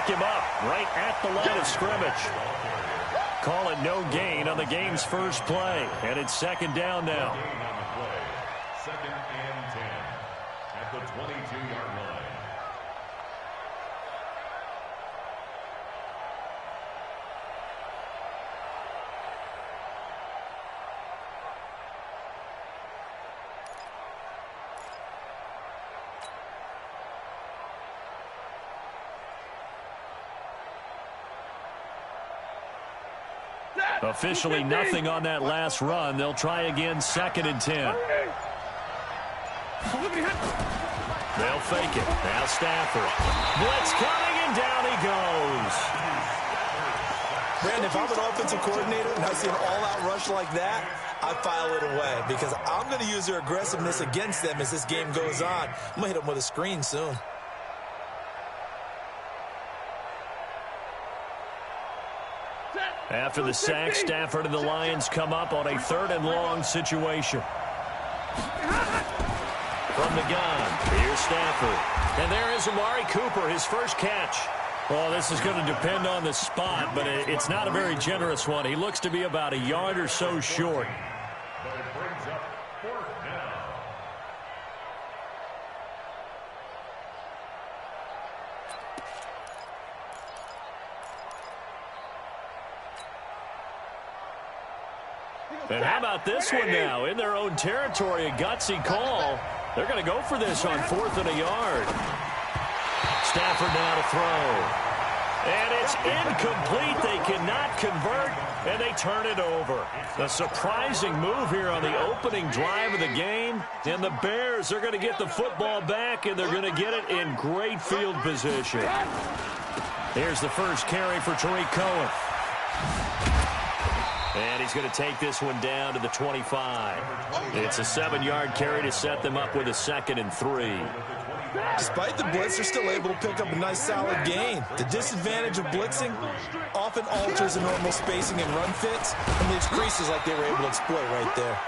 pick him up right at the line of scrimmage. Call it no gain on the game's first play, and it's second down now. Second and 10 at the 22-yard line. Officially nothing on that last run. They'll try again, second and 10. They'll fake it. Now Stafford. Blitz coming, and down he goes. Brandon, if I'm an offensive coordinator and I see an all-out rush like that, I file it away because I'm going to use their aggressiveness against them as this game goes on. I'm going to hit them with a screen soon. After the sack, Stafford and the Lions come up on a 3rd and long situation. From the gun, here's Stafford. And there is Amari Cooper, his first catch. Well, this is going to depend on the spot, but it's not a very generous one. He looks to be about a yard or so short. But it brings up 4th down. And how about this one now? In their own territory, a gutsy call. They're going to go for this on 4th and a yard. Stafford now to throw. And it's incomplete. They cannot convert, and they turn it over. A surprising move here on the opening drive of the game. And the Bears are going to get the football back, and they're going to get it in great field position. Here's the first carry for Tariq Cohen. And he's going to take this one down to the 25. It's a 7-yard carry to set them up with a 2nd and 3. Despite the blitz, they're still able to pick up a nice solid gain. The disadvantage of blitzing often alters the normal spacing and run fits, and leaves creases like they were able to exploit right there.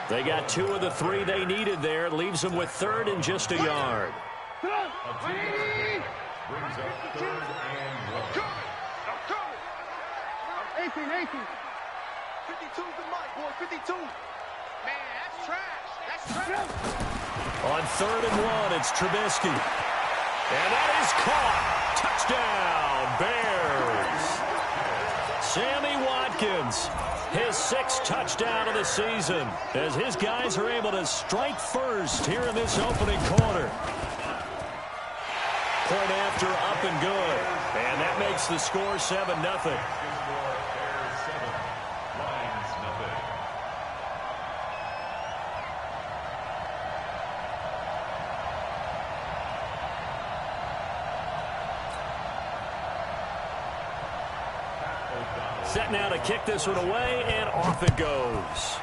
They got 2 of the 3 they needed there. Leaves them with 3rd and just a yard. Brings up 3rd and 1. 18. 52's the mic, boy. 52. Man, that's trash. That's trash. On 3rd and 1, it's Trubisky. And that is caught. Touchdown, Bears. Sammy Watkins, his 6th touchdown of the season, as his guys are able to strike first here in this opening quarter. Point after, up and good. And that makes the score 7-0. Set now to kick this one away, and off it goes.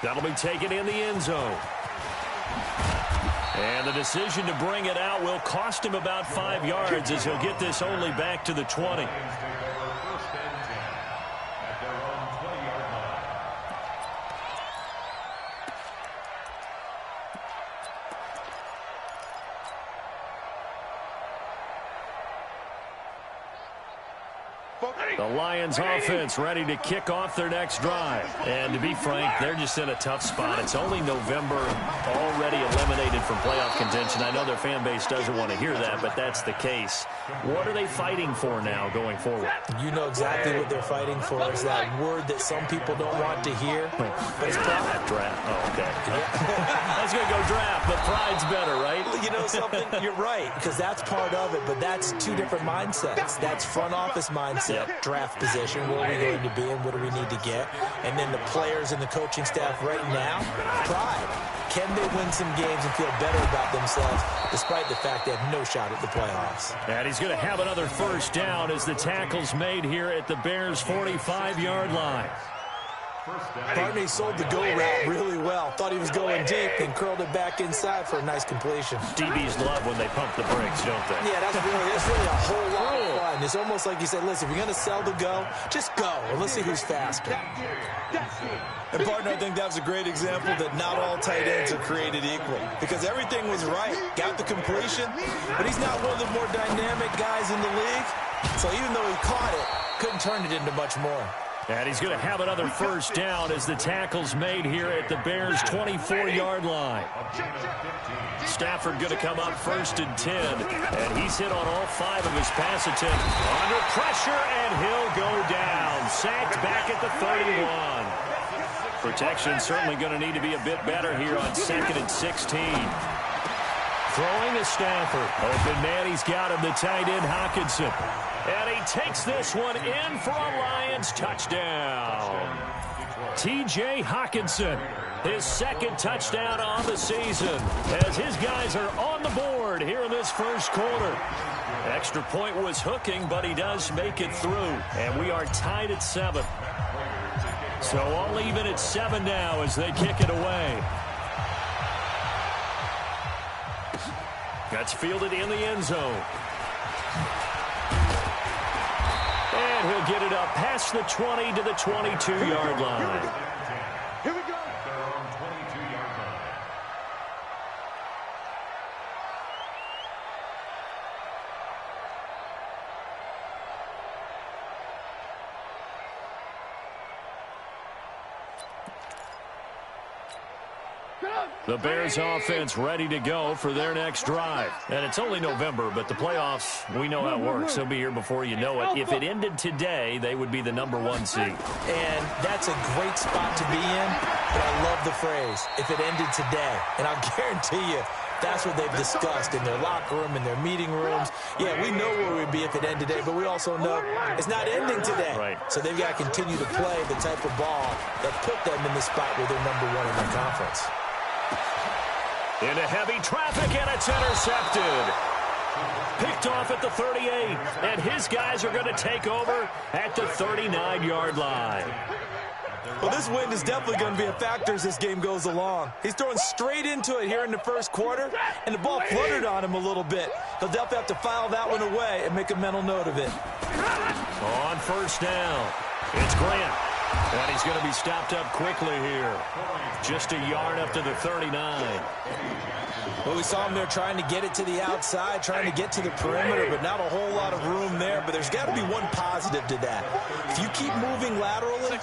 That'll be taken in the end zone. And the decision to bring it out will cost him about 5 yards, as he'll get this only back to the 20. The Lions offense ready to kick off their next drive. And to be frank, they're just in a tough spot. It's only November, already eliminated from playoff contention. I know their fan base doesn't want to hear that, but that's the case. What are they fighting for now going forward? You know exactly what they're fighting for. It's that word that some people don't want to hear. But it's pride. Draft. Oh, okay. I was going to go draft, but pride's better, right? You know something? You're right, because that's part of it, but that's 2 different mindsets. That's front office mindset. Yep. Draft position, where are we going to be and what do we need to get? And then the players and the coaching staff right now, pride. Can they win some games and feel better about themselves despite the fact they have no shot at the playoffs? And he's going to have another first down as the tackle's made here at the Bears' 45-yard line. Barney sold the go route really well. Thought he was going deep and curled it back inside for a nice completion. DBs love when they pump the brakes, don't they? Yeah, that's really a whole lot of fun. It's almost like you said, listen, if you're going to sell the go, just go, and let's see who's faster. And, partner, I think that was a great example that not all tight ends are created equal because everything was right. Got the completion, but he's not one of the more dynamic guys in the league. So even though he caught it, couldn't turn it into much more. And he's going to have another first down as the tackle's made here at the Bears' 24-yard line. Stafford going to come up 1st and 10, and he's hit on all 5 of his pass attempts. Under pressure, and he'll go down. Sacked back at the 31. Protection certainly going to need to be a bit better here on 2nd and 16. Throwing to Stafford. Open man, he's got him, the tight end, Hockenson. And he takes this one in for a Lions touchdown. T.J. Hockenson, his 2nd touchdown on the season, as his guys are on the board here in this first quarter. Extra point was hooking, but he does make it through. And we are tied at 7. So all even at 7 now as they kick it away. That's fielded in the end zone. And he'll get it up past the 20 to the 22-yard line. Here we go. The Bears offense ready to go for their next drive. And it's only November, but the playoffs, we know how it works. They'll be here before you know it. If it ended today, they would be the #1 seed. And that's a great spot to be in, but I love the phrase, if it ended today. And I'll guarantee you, that's what they've discussed in their locker room, in their meeting rooms. Yeah, we know where we'd be if it ended today, but we also know it's not ending today. Right. So they've got to continue to play the type of ball that put them in the spot where they're #1 in their conference. Into heavy traffic, and it's intercepted. Picked off at the 38, and his guys are going to take over at the 39-yard line. Well, this wind is definitely going to be a factor as this game goes along. He's throwing straight into it here in the first quarter, and the ball fluttered on him a little bit. He'll definitely have to file that one away and make a mental note of it. On first down, it's Grant. And he's going to be stopped up quickly here. Just a yard up to the 39. Well, we saw him there trying to get it to the outside, trying to get to the perimeter, but not a whole lot of room there. But there's got to be one positive to that. If you keep moving laterally,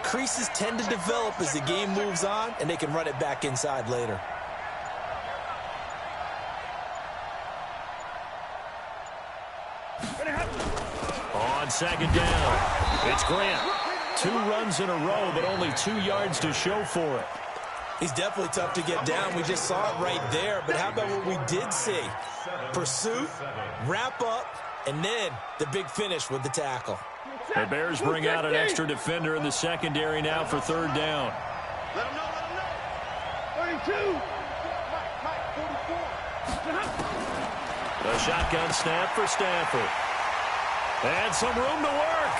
creases tend to develop as the game moves on, and they can run it back inside later. On second down, it's Grant. 2 runs in a row, but only 2 yards to show for it. He's definitely tough to get down. We just saw it right there. But how about what we did see? Pursuit, wrap up, and then the big finish with the tackle. The Bears bring out an extra defender in the secondary now for 3rd down. Let him know. 32. Mike, 44. The shotgun snap for Stafford. And some room to work.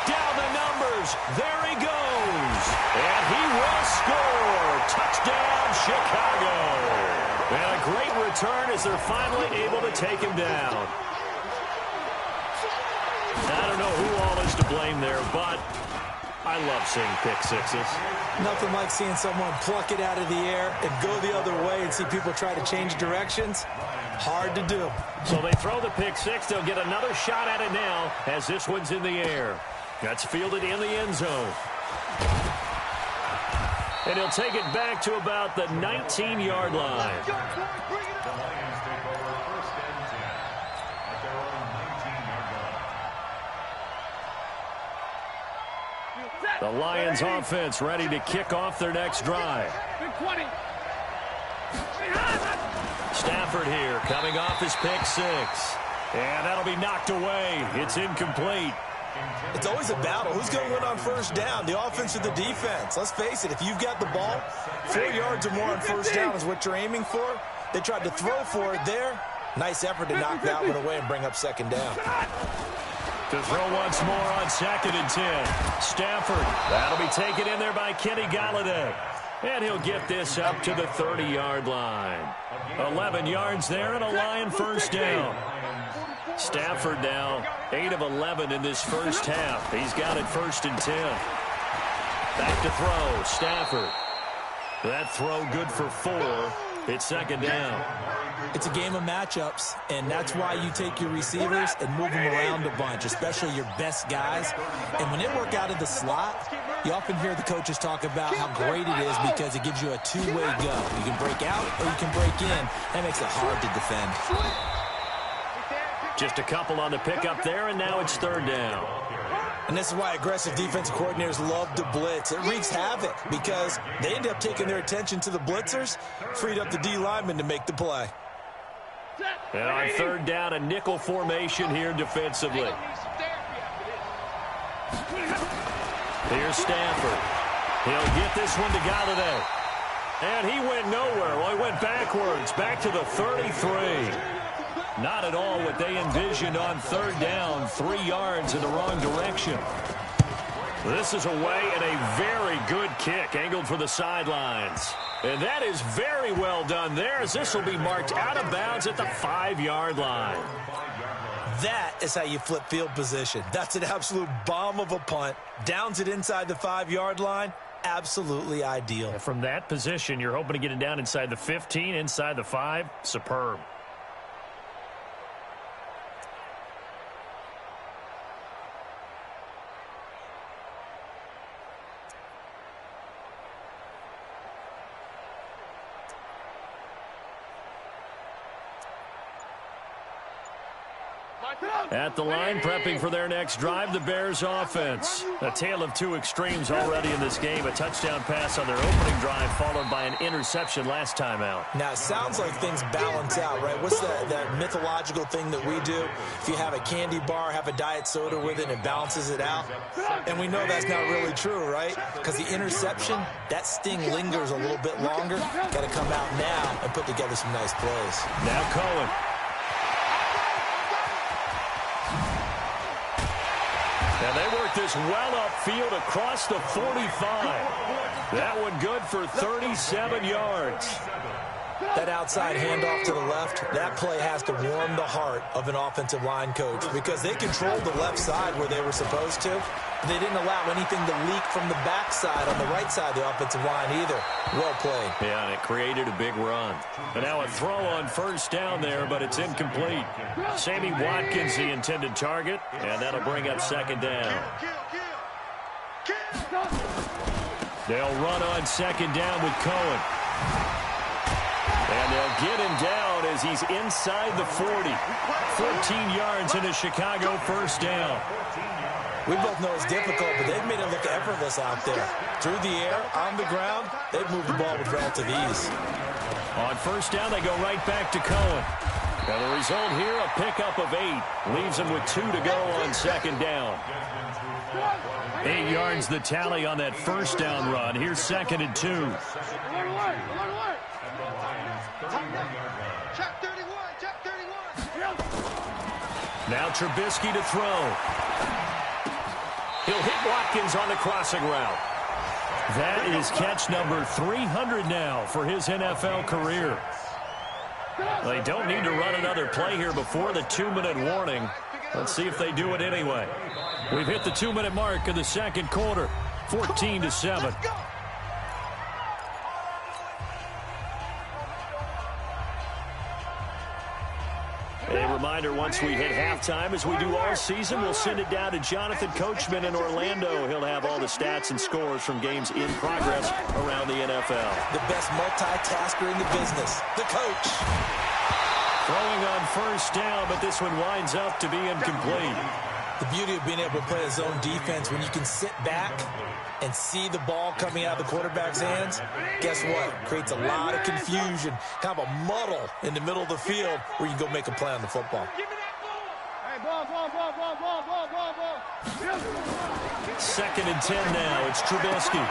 Down the numbers. There he goes. And he will score. Touchdown, Chicago. And a great return as they're finally able to take him down. I don't know who all is to blame there, but I love seeing pick sixes. Nothing like seeing someone pluck it out of the air and go the other way and see people try to change directions. Hard to do. So they throw the pick six. They'll get another shot at it now as this one's in the air. That's fielded in the end zone. And he'll take it back to about the 19-yard line. The Lions take over 1st and 10 at their own 19-yard line. The Lions offense ready to kick off their next drive. Stafford here coming off his pick six. And that'll be knocked away. It's incomplete. It's always a battle. Who's going to win on first down, the offense or the defense? Let's face it, if you've got the ball, 4 yards or more on first down is what you're aiming for. They tried to throw for it there. Nice effort to knock that one away and bring up second down. To throw once more on 2nd and 10. Stafford. That'll be taken in there by Kenny Galladay. And he'll get this up to the 30-yard line. 11 yards there and a Lion first down. Stafford now 8 of 11 in this first half. He's got it 1st and 10. Back to throw. Stafford. That throw good for 4. It's 2nd down. It's a game of matchups, and that's why you take your receivers and move them around a bunch, especially your best guys. And when they work out of the slot, you often hear the coaches talk about how great it is because it gives you a two-way go. You can break out or you can break in. That makes it hard to defend. Just a couple on the pickup there, and now it's 3rd down. And this is why aggressive defensive coordinators love to blitz. It wreaks havoc because they end up taking their attention to the blitzers, freed up the D lineman to make the play. And on 3rd down, a nickel formation here defensively. Here's Stafford. He'll get this one to Galladay. And he went nowhere. Well, he went backwards, back to the 33. Not at all what they envisioned on 3rd down. 3 yards in the wrong direction. This is away and a very good kick angled for the sidelines. And that is very well done there as this will be marked out of bounds at the 5-yard line. That is how you flip field position. That's an absolute bomb of a punt. Downs it inside the 5-yard line. Absolutely ideal. And from that position, you're hoping to get it down inside the 15, inside the 5. Superb. At the line, prepping for their next drive, the Bears offense. A tale of two extremes already in this game. A touchdown pass on their opening drive, followed by an interception last time out. Now, it sounds like things balance out, right? What's that mythological thing that we do? If you have a candy bar, have a diet soda with it, and it balances it out. And we know that's not really true, right? Because the interception, that sting lingers a little bit longer. Got to come out now and put together some nice plays. Now Cohen. And they work this well upfield across the 45. That one good for 37 yards. That outside handoff to the left, that play has to warm the heart of an offensive line coach because they controlled the left side where they were supposed to. They didn't allow anything to leak from the backside on the right side of the offensive line either. Well played. Yeah, and it created a big run. And now a throw on 1st down there, but it's incomplete. Sammy Watkins, the intended target, and that'll bring up 2nd down. They'll run on 2nd down with Cohen. And they'll get him down as he's inside the 40. 14 yards in a Chicago 1st down. We both know it's difficult, but they've made it look effortless out there. Through the air, on the ground, they've moved the ball with relative ease. On 1st down, they go right back to Cohen. And the result here, a pickup of 8. Leaves them with 2 to go on 2nd down. 8 yards the tally on that 1st down run. Here's 2nd and 2. Now Trubisky to throw. He'll hit Watkins on the crossing route. That is catch number 300 now for his NFL career. They don't need to run another play here before the 2-minute warning. Let's see if they do it anyway. We've hit the 2-minute mark of the 2nd quarter. 14-7. A reminder, once we hit halftime, as we do all season, we'll send it down to Jonathan Coachman in Orlando. He'll have all the stats and scores from games in progress around the NFL. The best multitasker in the business, the coach. Throwing on 1st down, but this one winds up to be incomplete. The beauty of being able to play a zone defense when you can sit back and see the ball coming out of the quarterback's hands, guess what? Creates a lot of confusion, kind of a muddle in the middle of the field where you can go make a play on the football. 2nd and 10 now. It's Trubisky.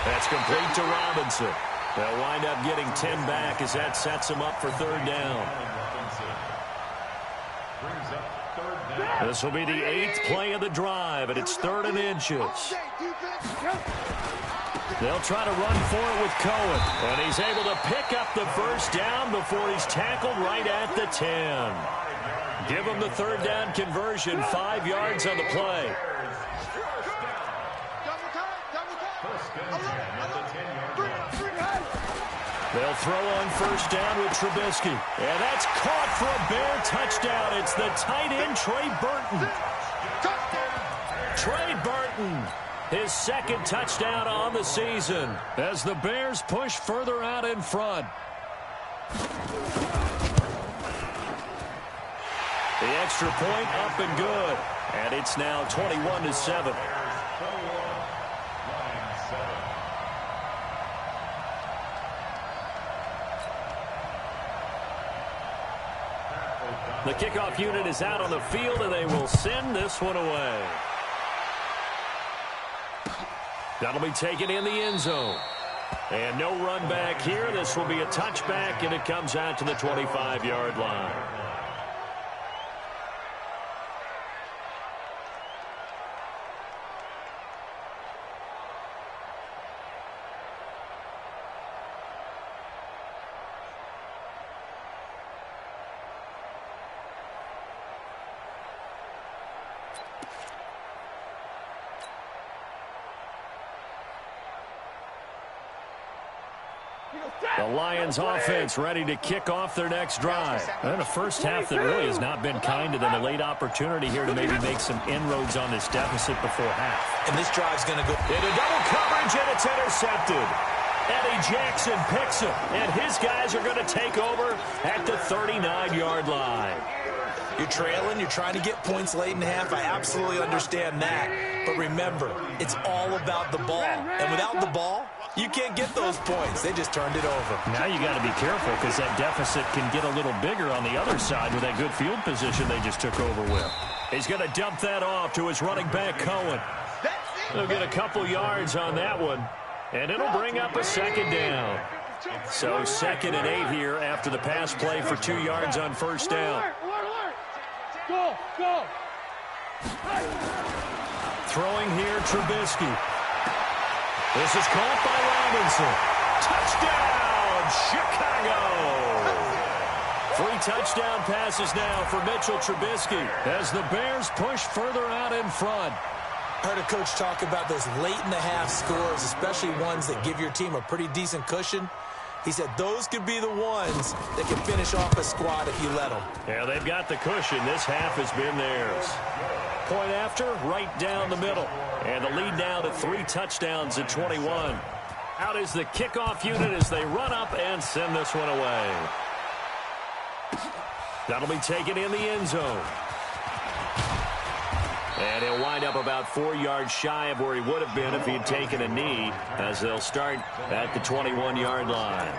That's complete to Robinson. They'll wind up getting 10 back as that sets them up for 3rd down. Brings up This will be the 8th play of the drive, and it's 3rd and inches. They'll try to run for it with Cohen, and he's able to pick up the first down before he's tackled right at the 10. Give him the 3rd down conversion, 5 yards on the play. They'll throw on 1st down with Trubisky. And that's caught for a Bear touchdown. It's the tight end, Trey Burton. Trey Burton, his 2nd touchdown on the season as the Bears push further out in front. The extra point up and good. And it's now 21-7. The kickoff unit is out on the field, and they will send this one away. That'll be taken in the end zone. And no run back here. This will be a touchback, and it comes out to the 25-yard line. The Lions offense ready to kick off their next drive. And a first half that really has not been kind to them. A late opportunity here to maybe make some inroads on this deficit before half. And this drive's going to go into double coverage, and it's intercepted. Eddie Jackson picks him, and his guys are going to take over at the 39-yard line. You're trailing. You're trying to get points late in half. I absolutely understand that. But remember, it's all about the ball. And without the ball, you can't get those points. They just turned it over. Now you got to be careful because that deficit can get a little bigger on the other side with that good field position they just took over with. He's going to dump that off to his running back, Cohen. He'll get a couple yards on that one, and it'll bring up a 2nd down. So 2nd and 8 here after the pass play for 2 yards on 1st down. Go. Throwing here, Trubisky. This is caught by Robinson. Touchdown, Chicago! 3 touchdown passes now for Mitchell Trubisky as the Bears push further out in front. I heard a coach talk about those late-in-the-half scores, especially ones that give your team a pretty decent cushion. He said those could be the ones that can finish off a squad if you let them. Yeah, they've got the cushion. This half has been theirs. Point after, right down the middle. And the lead now to 3 touchdowns at 21. Out is the kickoff unit as they run up and send this one away. That'll be taken in the end zone. And he'll wind up about 4 yards shy of where he would have been if he had taken a knee, as they'll start at the 21-yard line.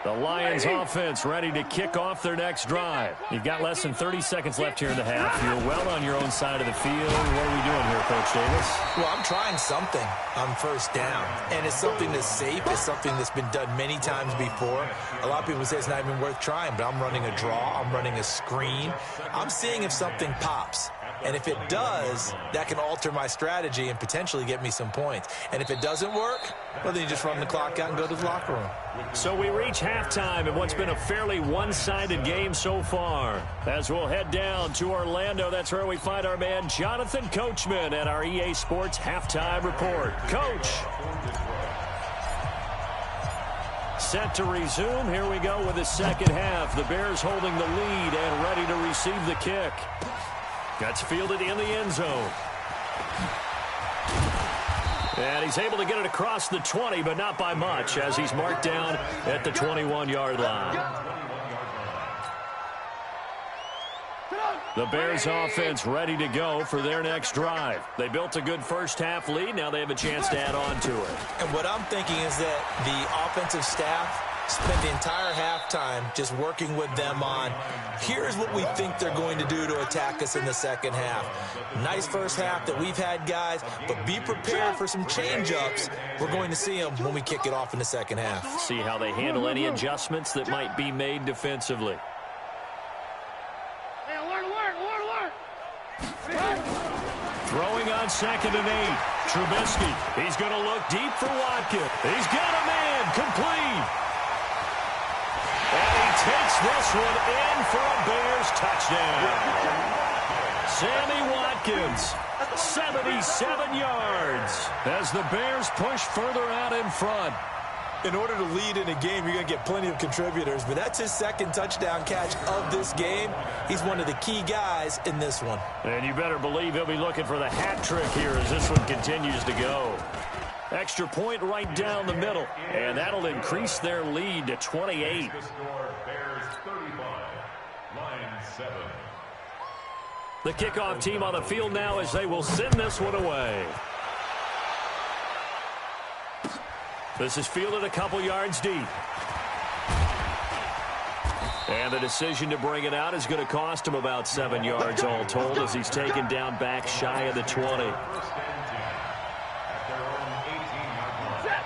The Lions offense ready to kick off their next drive. You've got less than 30 seconds left here in the half. You're well on your own side of the field. What are we doing here, Coach Davis? Well, I'm trying something on 1st down. And it's something that's safe. It's something that's been done many times before. A lot of people say it's not even worth trying, but I'm running a draw. I'm running a screen. I'm seeing if something pops. And if it does, that can alter my strategy and potentially get me some points. And if it doesn't work, well, then you just run the clock out and go to the locker room. So we reach halftime in what's been a fairly one-sided game so far. As we'll head down to Orlando, that's where we find our man Jonathan Coachman at our EA Sports Halftime Report. Coach. Set to resume. Here we go with the second half. The Bears holding the lead and ready to receive the kick. Gets fielded in the end zone. And he's able to get it across the 20, but not by much, as he's marked down at the 21-yard line. The Bears offense ready to go for their next drive. They built a good first half lead. Now they have a chance to add on to it. And what I'm thinking is that the offensive staff spent the entire halftime just working with them on, here's what we think they're going to do to attack us in the second half. Nice first half that we've had, guys, but be prepared for some change-ups. We're going to see them when we kick it off in the second half. See how they handle any adjustments that might be made defensively. Throwing on 2nd and 8. Trubisky. He's going to look deep for Watkins. He's got a man complete. And he takes this one in for a Bears touchdown. Sammy Watkins, 77 yards as the Bears push further out in front. In order to lead in a game, you're going to get plenty of contributors, but that's his second touchdown catch of this game. He's one of the key guys in this one. And you better believe he'll be looking for the hat trick here as this one continues to go. Extra point right down the middle, and that'll increase their lead to 28. The score, Bears 35, line 7. The kickoff team on the field now as they will send this one away. This is fielded a couple yards deep. And the decision to bring it out is going to cost him about 7 yards all told as he's taken down back shy of the 20.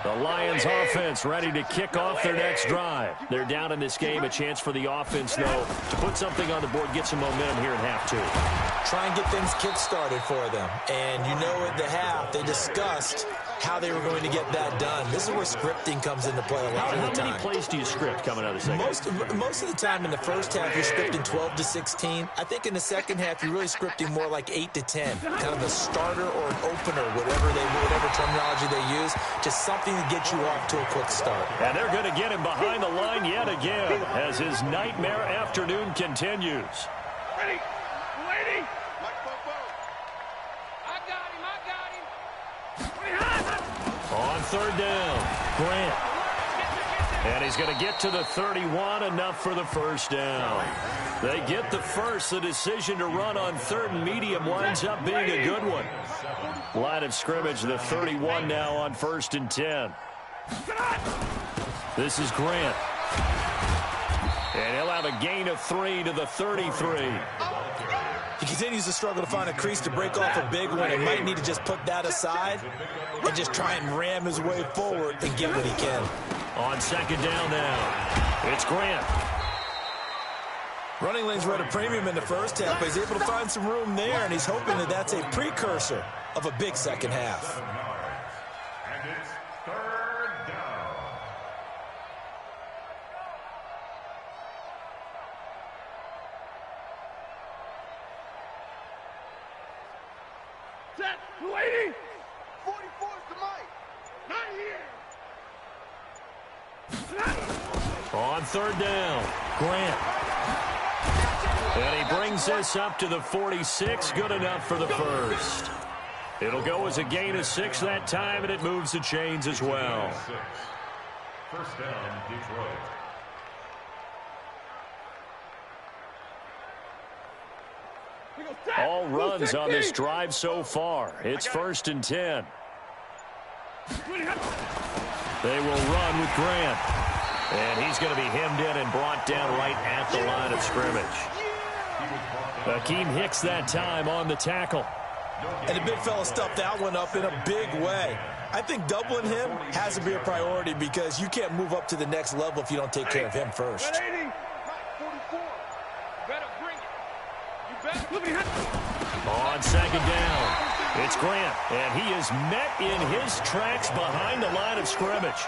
The Lions offense ready to kick off their next drive. They're down in this game. A chance for the offense, though, to put something on the board, get some momentum here in half 2. Try and get things kick-started for them. And you know at the half, they discussed how they were going to get that done. This is where scripting comes into play a lot of the time. How many plays do you script coming out of the second? Most of the time in the first half, you're scripting 12 to 16. I think in the second half, you're really scripting more like 8 to 10. Kind of a starter or an opener, whatever terminology they use. Just something to get you off to a quick start. And they're going to get him behind the line yet again as his nightmare afternoon continues. Ready? Waiting. On 3rd down, Grant. And he's going to get to the 31, enough for the first down. They get the first. The decision to run on 3rd and medium winds up being a good one. Line of scrimmage, the 31 now on 1st and 10. This is Grant. And he'll have a gain of 3 to the 33. He continues to struggle to find a crease to break off a big one and might need to just put that aside and just try and ram his way forward and get what he can. On 2nd down now, it's Grant. Running lanes were at a premium in the first half, but he's able to find some room there, and he's hoping that that's a precursor of a big second half. And it's 3rd down. Set. Waiting. 44's the mic. Not here. On 3rd down, Grant. And he brings this up to the 46. Good enough for the first. It'll go as a gain of 6 that time, and it moves the chains as well. 6. First down, Detroit. All runs on this drive so far. It's 1st and 10. They will run with Grant. And he's going to be hemmed in and brought down right at the line of scrimmage. Akeem Hicks that time on the tackle. And the big fella stuffed that one up in a big way. I think doubling him has to be a priority because you can't move up to the next level if you don't take care of him first. 44. Better bring it. You better. On 2nd down, it's Grant, and he is met in his tracks behind the line of scrimmage.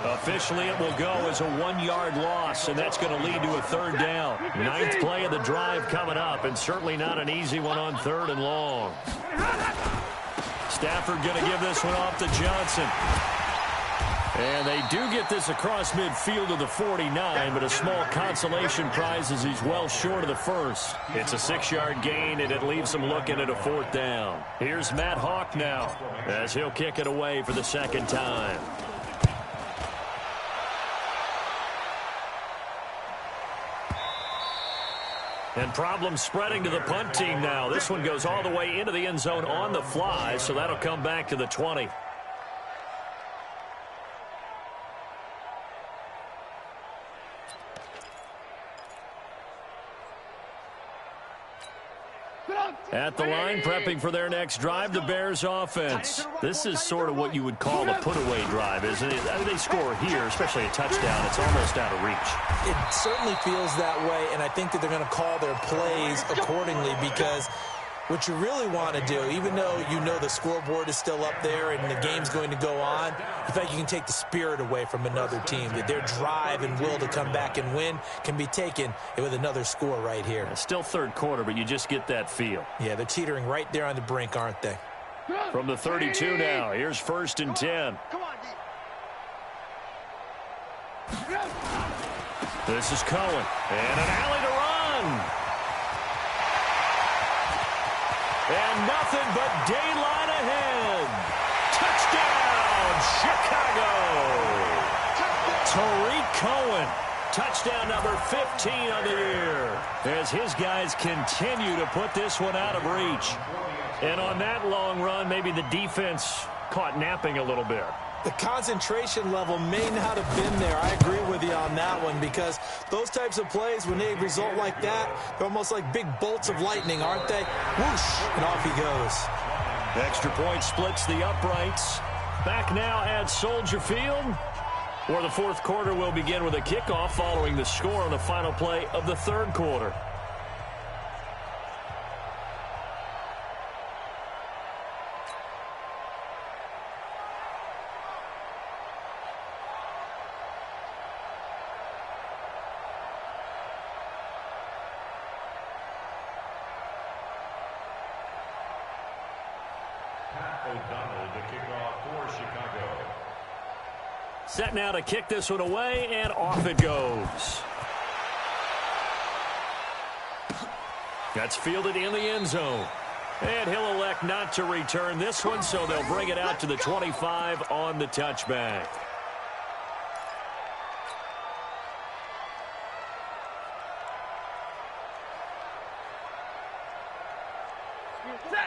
Officially, it will go as a 1-yard loss, and that's going to lead to a 3rd down. 9th play of the drive coming up, and certainly not an easy one on 3rd and long. Stafford going to give this one off to Johnson. And they do get this across midfield to the 49, but a small consolation prize as he's well short of the first. It's a 6-yard gain, and it leaves him looking at a 4th down. Here's Matt Hawk now as he'll kick it away for the 2nd time. And problems spreading to the punt team now. This one goes all the way into the end zone on the fly, so that'll come back to the 20. At the line, prepping for their next drive, the Bears offense. This is sort of what you would call a put-away drive, isn't it? I mean, they score here, especially a touchdown. It's almost out of reach. It certainly feels that way, and I think that they're going to call their plays accordingly because what you really want to do, even though you know the scoreboard is still up there and the game's going to go on, in fact, you can take the spirit away from another team. That their drive and will to come back and win can be taken with another score right here. It's still third quarter, but you just get that feel. Yeah, they're teetering right there on the brink, aren't they? From the 32 now, here's 1st and 10. Come on, D. This is Cohen, and an alley to run. And nothing but daylight ahead. Touchdown, Chicago. Tariq Cohen. Touchdown number 15 on the year. As his guys continue to put this one out of reach. And on that long run, maybe the defense caught napping a little bit. The concentration level may not have been there. I agree with you on that one because those types of plays, when they result like that, they're almost like big bolts of lightning, aren't they? Whoosh, and off he goes. Extra point splits the uprights. Back now at Soldier Field, where the fourth quarter will begin with a kickoff following the score on the final play of the third quarter. Set now to kick this one away, and off it goes. That's fielded in the end zone. And he'll elect not to return this one, so they'll bring it out to the 25 on the touchback.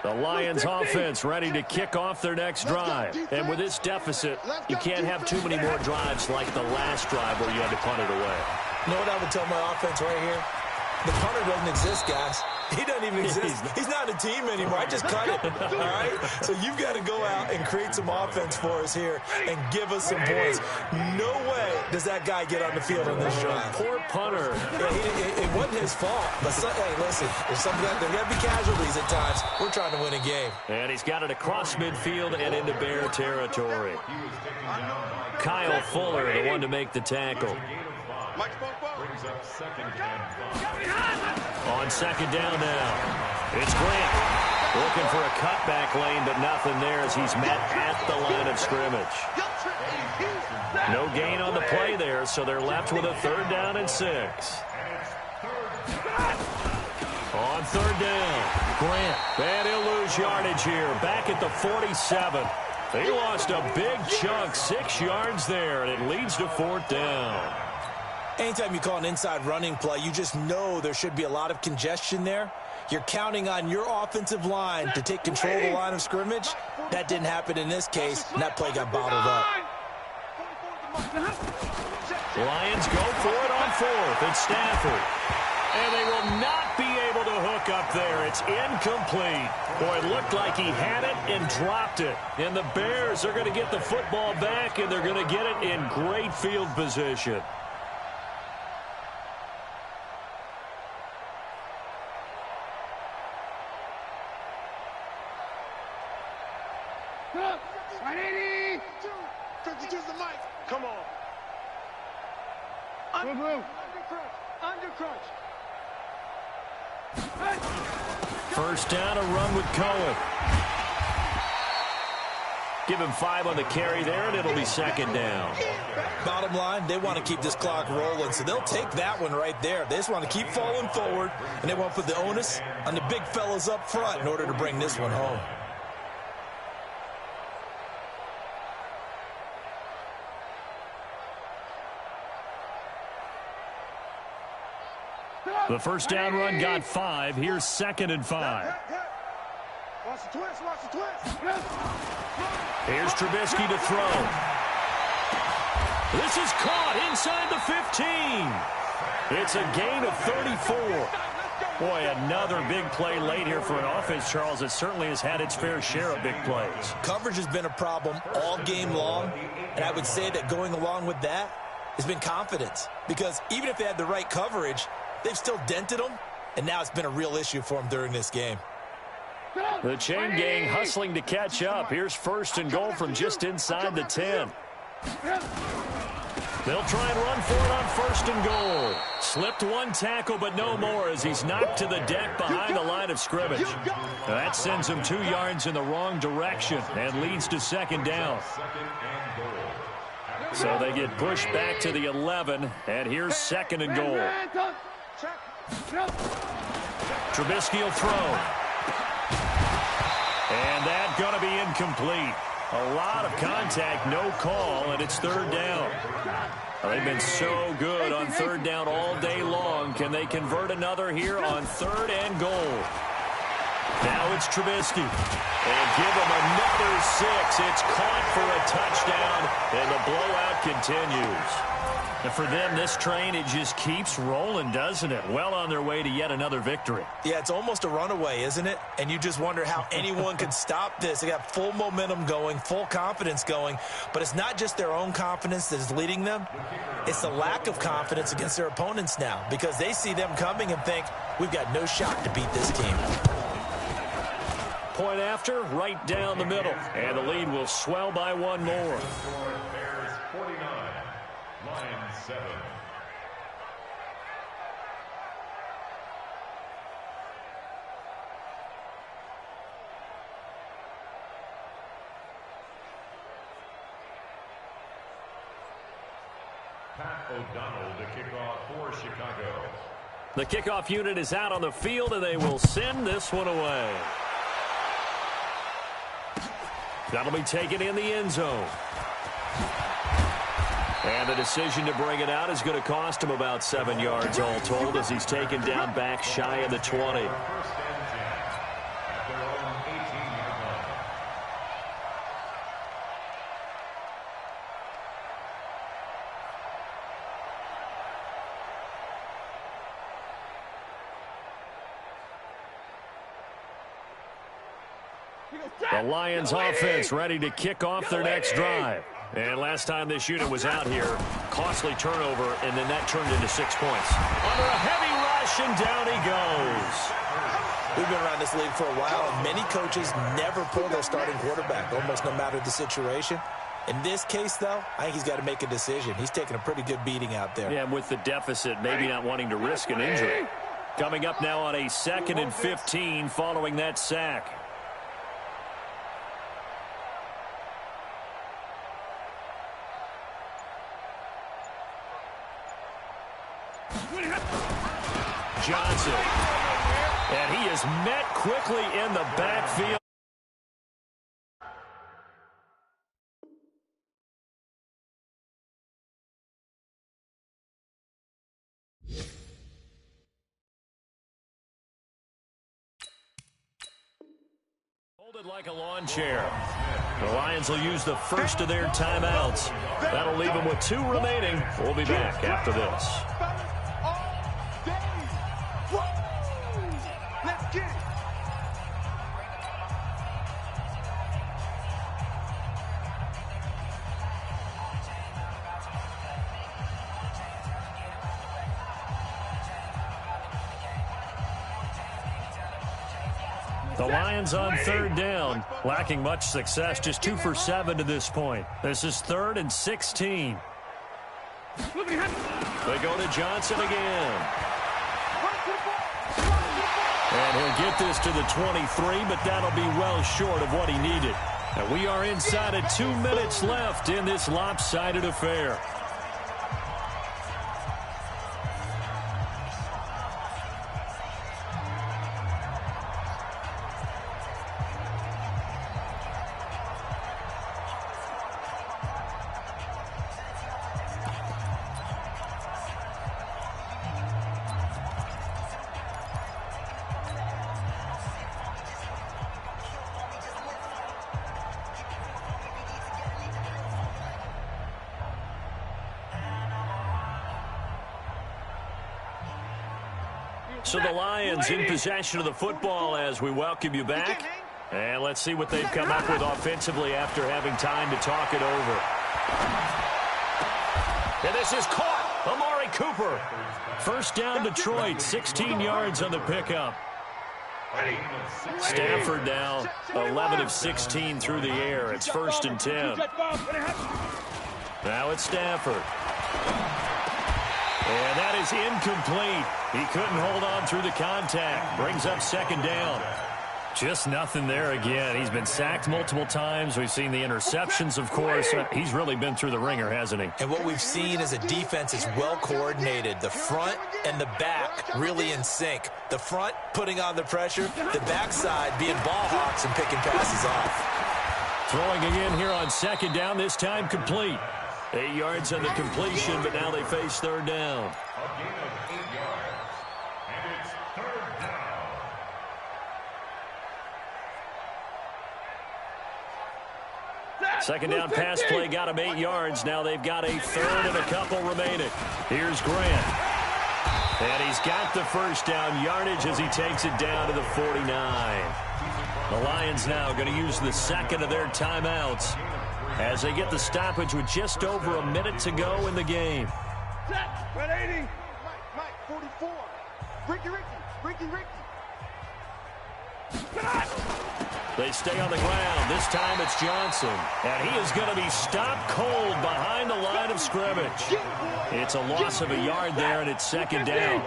The Lions offense ready to kick off their next drive. And with this deficit, you can't have too many more drives like the last drive where you had to punt it away. You know what I would tell my offense right here? The punter doesn't exist, guys. He doesn't even exist. He's not a team anymore. I just cut it, all right? So you've got to go out and create some offense for us here and give us some points. No way does that guy get on the field on this drive. Poor punter. Yeah, it wasn't his fault. But, hey, listen, there's got to be casualties at times. We're trying to win a game. And he's got it across midfield and into Bear territory. Kyle Fuller, the one to make the tackle. On second down now, it's Grant looking for a cutback lane, but nothing there as he's met at the line of scrimmage. No gain on the play there, so they're left with a 3rd down and 6. On 3rd down, Grant, and he'll lose yardage here, back at the 47. They lost a big chunk, 6 yards there, and it leads to 4th down. Anytime you call an inside running play, you just know there should be a lot of congestion there. You're counting on your offensive line to take control of the line of scrimmage. That didn't happen in this case, and that play got bottled up. Lions go for it on 4th. It's Stafford. And they will not be able to hook up there. It's incomplete. Boy, it looked like he had it and dropped it. And the Bears are going to get the football back, and they're going to get it in great field position. Come on. Under crunch. First down, a run with Cohen. Give him 5 on the carry there, and it'll be 2nd down. Bottom line, they want to keep this clock rolling, so they'll take that one right there. They just want to keep falling forward, and they want to put the onus on the big fellas up front in order to bring this one home. The first down run got 5. Here's 2nd and 5. Watch the twist. Here's Trubisky to throw. This is caught inside the 15. It's a gain of 34. Boy, another big play late here for an offense, Charles. It certainly has had its fair share of big plays. Coverage has been a problem all game long, and I would say that going along with that has been confidence. Because even if they had the right coverage, they've still dented them, and now it's been a real issue for them during this game. The chain gang hustling to catch up. Here's 1st and goal from just inside the 10. They'll try and run for it on 1st and goal. Slipped one tackle, but no more as he's knocked to the deck behind the line of scrimmage. That sends him 2 yards in the wrong direction and leads to 2nd down. So they get pushed back to the 11, and here's 2nd and goal. Trubisky will throw. And that's going to be incomplete. A lot of contact, no call, and it's 3rd down. They've been so good on 3rd down all day long. Can they convert another here on 3rd and goal? Now it's Trubisky. And give him another 6. It's caught for a touchdown, and the blowout continues. And for them, this train, it just keeps rolling, doesn't it? Well on their way to yet another victory. Yeah, it's almost a runaway, isn't it? And you just wonder how anyone could stop this. They got full momentum going, full confidence going. But it's not just their own confidence that is leading them. It's the lack of confidence against their opponents now, because they see them coming and think, we've got no shot to beat this team. Point after, right down the middle. And the lead will swell by 1 more. Bears 49, Lions 7. Pat O'Donnell to kick off for Chicago. The kickoff unit is out on the field, and they will send this one away. That'll be taken in the end zone. And the decision to bring it out is going to cost him about 7 yards all told as he's taken down back shy of the 20. 1st and 10 at their own 18-yard line. The Lions offense ready to kick off their next drive. And last time this unit was out here, costly turnover, and then that turned into 6 points. Under a heavy rush, and down he goes. We've been around this league for a while, and many coaches never pull their starting quarterback, almost no matter the situation. In this case, though, I think he's got to make a decision. He's taking a pretty good beating out there. Yeah, with the deficit, maybe not wanting to risk an injury. Coming up now on a 2nd and 15 following that sack. Johnson. And he is met quickly in the backfield. Folded like a lawn chair. The Lions will use the first of their timeouts. That'll leave them with 2 remaining. We'll be back after this. Let's get it. The Lions on 3rd down, lacking much success, just 2 for 7 to this point. This is 3rd and 16. They go to Johnson again. And he'll get this to the 23, but that'll be well short of what he needed. And we are inside of 2 minutes left in this lopsided affair. So the Lions in possession of the football as we welcome you back. And let's see what they've come up with offensively after having time to talk it over. And this is caught. Amari Cooper. First down, Detroit. 16 yards on the pickup. Stafford now 11 of 16 through the air. It's 1st and 10. Now it's Stafford. And that is incomplete. He couldn't hold on through the contact. Brings up 2nd down. Just nothing there again. He's been sacked multiple times. We've seen the interceptions, of course. He's really been through the ringer, hasn't he? And what we've seen is a defense is well coordinated. The front and the back really in sync. The front putting on the pressure, the backside being ball hawks and picking passes off. Throwing again here on 2nd down, this time complete. 8 yards on the completion, but now they face 3rd down. A gain of 8 yards. And it's 3rd down. Second down pass play got him 8 yards. Now they've got a 3rd and a couple remaining. Here's Grant. And he's got the 1st down yardage as he takes it down to the 49. The Lions now going to use the 2nd of their timeouts as they get the stoppage with just over a minute to go in the game. Red 80. Mike, 44. Ricky. They stay on the ground. This time it's Johnson. And he is going to be stopped cold behind the line of scrimmage. It's a loss of a yard there, and it's 2nd down.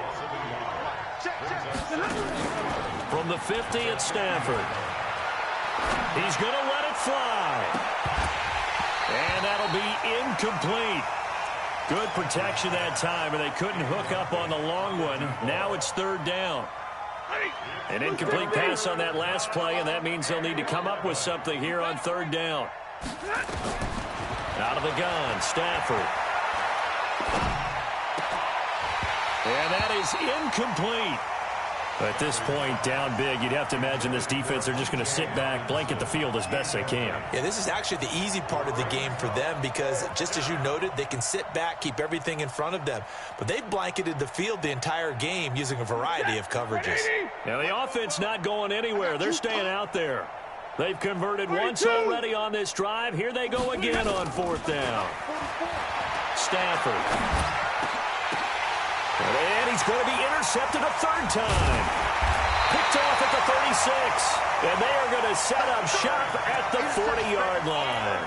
From the 50, it's Stafford. He's going to let it fly. And that'll be incomplete. Good protection that time, and they couldn't hook up on the long one. Now it's 3rd down. An incomplete pass on that last play, and that means they'll need to come up with something here on 3rd down. Out of the gun, Stafford. And that is incomplete. At this point, down big, you'd have to imagine this defense, they're just going to sit back, blanket the field as best they can. Yeah, this is actually the easy part of the game for them because, just as you noted, they can sit back, keep everything in front of them. But they've blanketed the field the entire game using a variety of coverages. Now, the offense not going anywhere. They're staying out there. They've converted once already on this drive. Here they go again on 4th down. Stafford. And he's going to be intercepted a 3rd time. Picked off at the 36. And they are going to set up shop at the 40-yard line.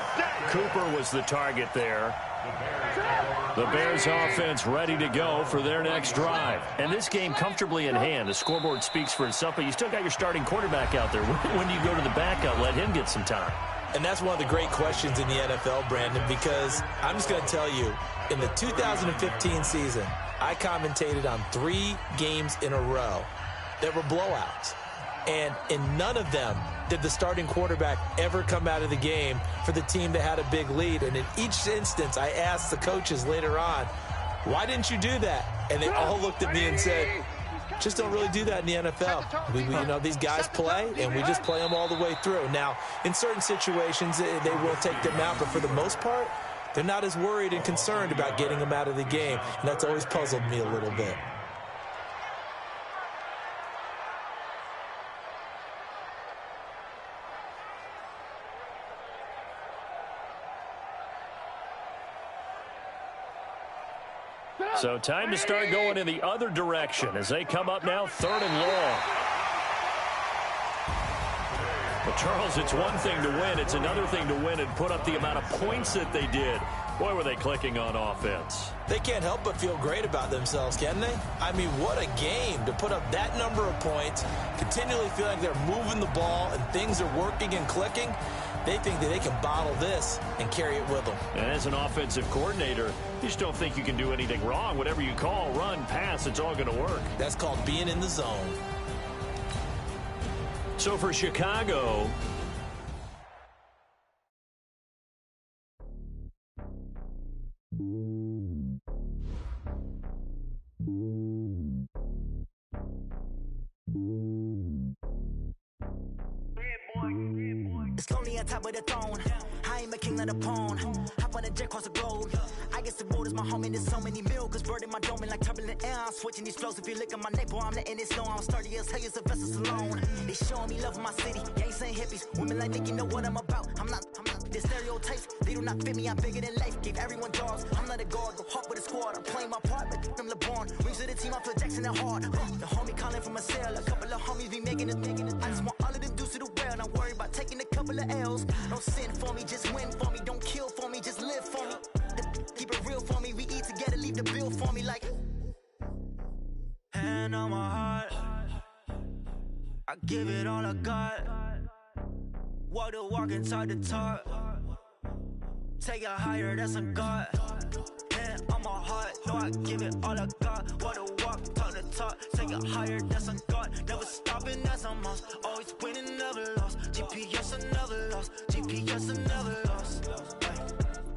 Cooper was the target there. The Bears offense ready to go for their next drive. And this game comfortably in hand. The scoreboard speaks for itself, but you still got your starting quarterback out there. When do you go to the backup? Let him get some time. And that's one of the great questions in the NFL, Brandon, because I'm just going to tell you, in the 2015 season, I commentated on 3 games in a row that were blowouts. And in none of them did the starting quarterback ever come out of the game for the team that had a big lead. And in each instance, I asked the coaches later on, why didn't you do that? And they all looked at me and said, just don't really do that in the NFL. These guys play, and we just play them all the way through. Now, in certain situations, they will take them out, but for the most part, they're not as worried and concerned about getting them out of the game, and that's always puzzled me a little bit. So time to start going in the other direction as they come up now 3rd and long. Well, Charles, it's one thing to win. It's another thing to win and put up the amount of points that they did. Boy, were they clicking on offense. They can't help but feel great about themselves, can they? I mean, what a game to put up that number of points, continually feel like they're moving the ball and things are working and clicking. They think that they can bottle this and carry it with them. And as an offensive coordinator, you just don't think you can do anything wrong. Whatever you call, run, pass, it's all going to work. That's called being in the zone. So for Chicago, on top of the throne. I ain't a king of the pawn. Hop on a jet across the globe. I guess the road is my home and there's so many milk. Bird in my dome and like turbulent air. I'm switching these flows. If you look at my neck, boy, I'm letting it slow. I'm sturdy as hell, it's a vessel alone. They showing me love in my city. Gangsta and hippies. Women like Nicki know what I'm about. I'm not the stereotypes. They do not fit me. I'm bigger than life. Gave everyone jobs. I'm not a guard. Go hard with a squad. I'm playing my part, but I'm LeBron. Rings to the team. I feel Jackson and hard. The homie calling from a cell. A couple of homies be making it. I just want all of them dudes to the well. Not worry about taking a couple of L's. Don't sin for me, just win for me. Don't kill for me, just live for me. Keep it real for me. We eat together, leave the bill for me like. Hand on my heart, I give it all I got. Walk the walk and talk the talk. Take it higher, that's a God. Hand on my heart, no, I give it all I got. Walk the walk, talk the talk. Take it higher, that's a God. Never stopping, that's a must. Always winning, never lost. GPS, I never lost. GPS, I never lost.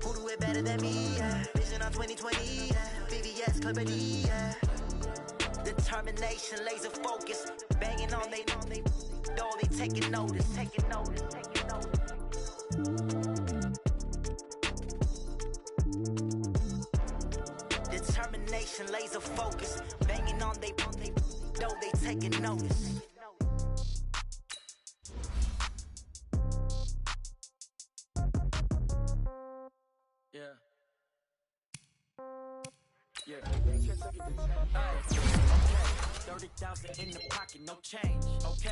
Who do it better than me? Yeah. Vision on 2020. Yeah. VVS, Clarity. Yeah. Determination, laser focus. Banging on they door, they taking notice. Taking notice. Determination, laser focus. Banging on they door, they taking notice. Yeah. Yeah. Okay. 30,000 in the pocket, no change. Okay.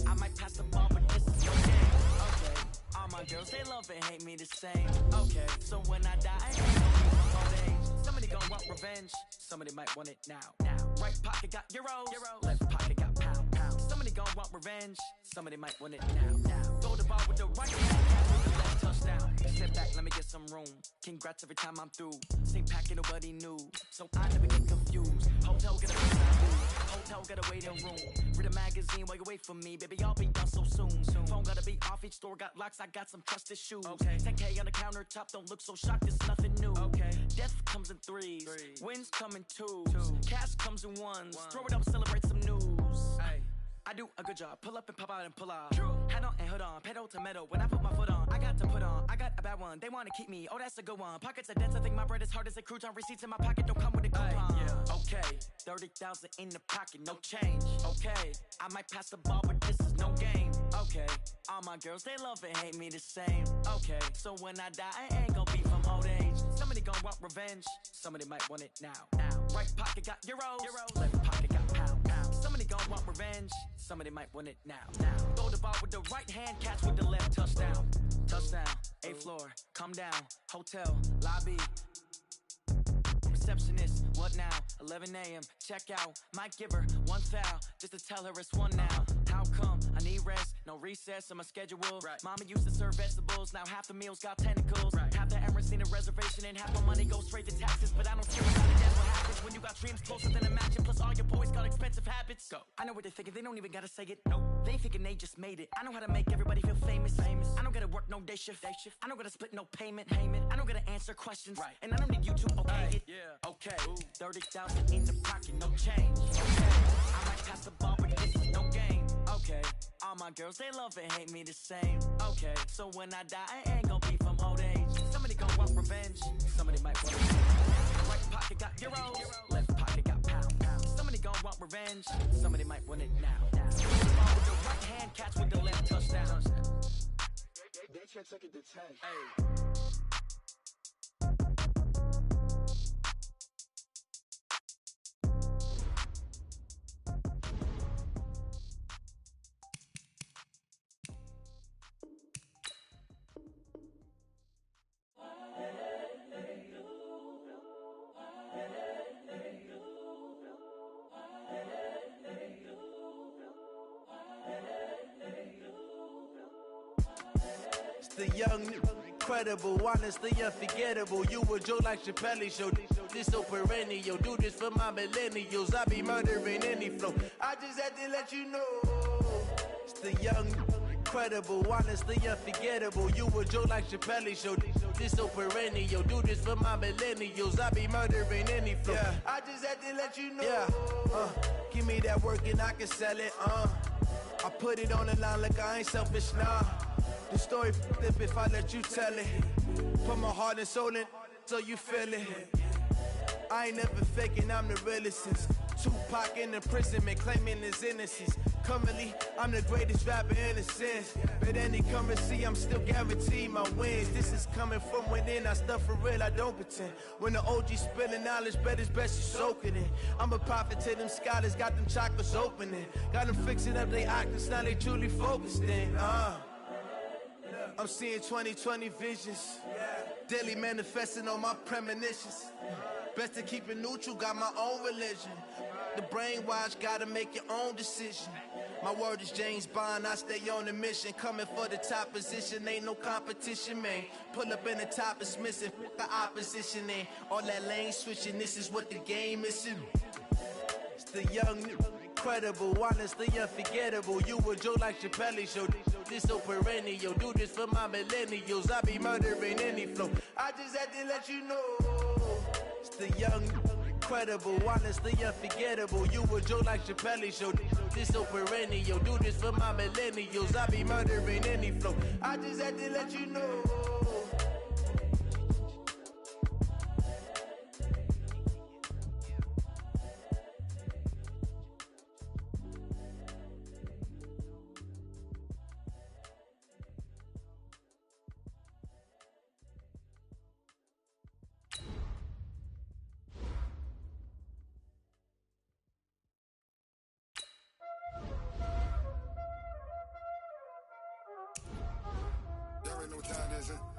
I might pass the ball, but this is no game. Okay. All my girls, they love and hate me the same. Okay. So when I die, I ain't gonna be my old age. Somebody gon' want revenge. Somebody might want it now. Right pocket got euros. Left pocket got pound. Somebody gon' want revenge. Somebody might want it now. Throw the ball with the right hand. With the left touchdown. Step back, let me get some room. Congrats every time I'm through. Same packet, nobody knew. So I never get confused. Hotel, get a hotel, got a waiting room. Read a magazine while you wait for me. Baby, I'll be done so soon. Phone gotta be off, each store got locks. I got some trusted shoes. Okay. 10K on the countertop, don't look so shocked, it's nothing new. Okay. Death comes in threes. Wins come in twos. Cash comes in ones. Throw it up, celebrate some news. Ay. I do a good job. Pull up and pop out and pull out. Head on and hood on. Pedal to metal. When I put my foot on, I got to put on. I got a bad one. They want to keep me. Oh, that's a good one. Pockets are dense. I think my bread is hard as a crouton. Receipts in my pocket don't come with a coupon. Yeah. Okay. 30,000 in the pocket. No change. Okay. I might pass the ball, but this is no game. Okay. All my girls, they love and hate me the same. Okay. So when I die, I ain't gonna be from old age. Somebody gon' want revenge. Somebody might want it now. Right pocket got euros. Left pocket got pound. Somebody gon' want revenge. Somebody might want it now. Throw the ball with the right hand, catch with the left. Touchdown. 8th floor, come down. Hotel, lobby. Receptionist, what now? 11 a.m., check out. Might give her one foul, just to tell her it's one now. How come? I need rest, no recess in my schedule. Right. Mama used to serve vegetables, now half the meals got tentacles. Right. Half the Emirates need a reservation and half my money goes straight to taxes. But I don't care about it, that's what happens when you got dreams closer than a match. And plus all your boys got expensive habits. Go. I know what they're thinking, they don't even gotta say it. Nope. They ain't thinking they just made it. I know how to make everybody feel famous. I don't gotta work no day shift. I don't gotta split no payment. I don't gotta answer questions. Right. And I don't need you to okay it. Yeah. Okay. 30,000 in the pocket, no change. Okay. I might pass the ball, but this is no game. Okay. All my girls, they love and hate me the same. Okay. So when I die, I ain't gonna be from old age. Somebody gon' want revenge. Somebody might want it. Right pocket got euros. Left pocket got pound. Somebody gon' want revenge. Somebody might want it now. With the right hand, catch with the left touchdown. They can't take it to 10. Hey. The young, incredible, honestly unforgettable. You a Joe like Chappelle show. This so perennial. Do this for my millennials. I be murdering any flow. I just had to let you know. It's the young, incredible, honestly unforgettable. You a Joe like Chappelle show. This so perennial. Do this for my millennials. I be murdering any flow. Yeah. I just had to let you know. Yeah. Give me that work and I can sell it. I put it on the line like I ain't selfish, nah. The story flip if I let you tell it. Put my heart and soul in so you feel it. I ain't never faking, I'm the realest since Tupac in imprisonment, claiming his innocence. Currently, I'm the greatest rapper in a sense. But any currency, I'm still guaranteed my wins. This is coming from within, I stuff for real, I don't pretend. When the OG spilling knowledge, bet it's best you soak it in. I'm a prophet to them scholars, got them chakras opening. Got them fixing up they octaves, now they truly focused in. I'm seeing 2020 visions. Daily manifesting on my premonitions. Best to keep it neutral, got my own religion. The brainwash, gotta make your own decision. My word is James Bond, I stay on the mission. Coming for the top position, ain't no competition, man. Pull up in the top, it's missing, the opposition in. All that lane switching, this is what the game missing. It's the young, incredible, honestly unforgettable. You a Joe like Chappelle show. This so perennial, do this for my millennials. I be murdering any flow. I just had to let you know. It's the young, incredible, honestly unforgettable. You a Joe like Chappelle show. This so perennial, do this for my millennials. I be murdering any flow. I just had to let you know. Y'all already know what time it is, huh?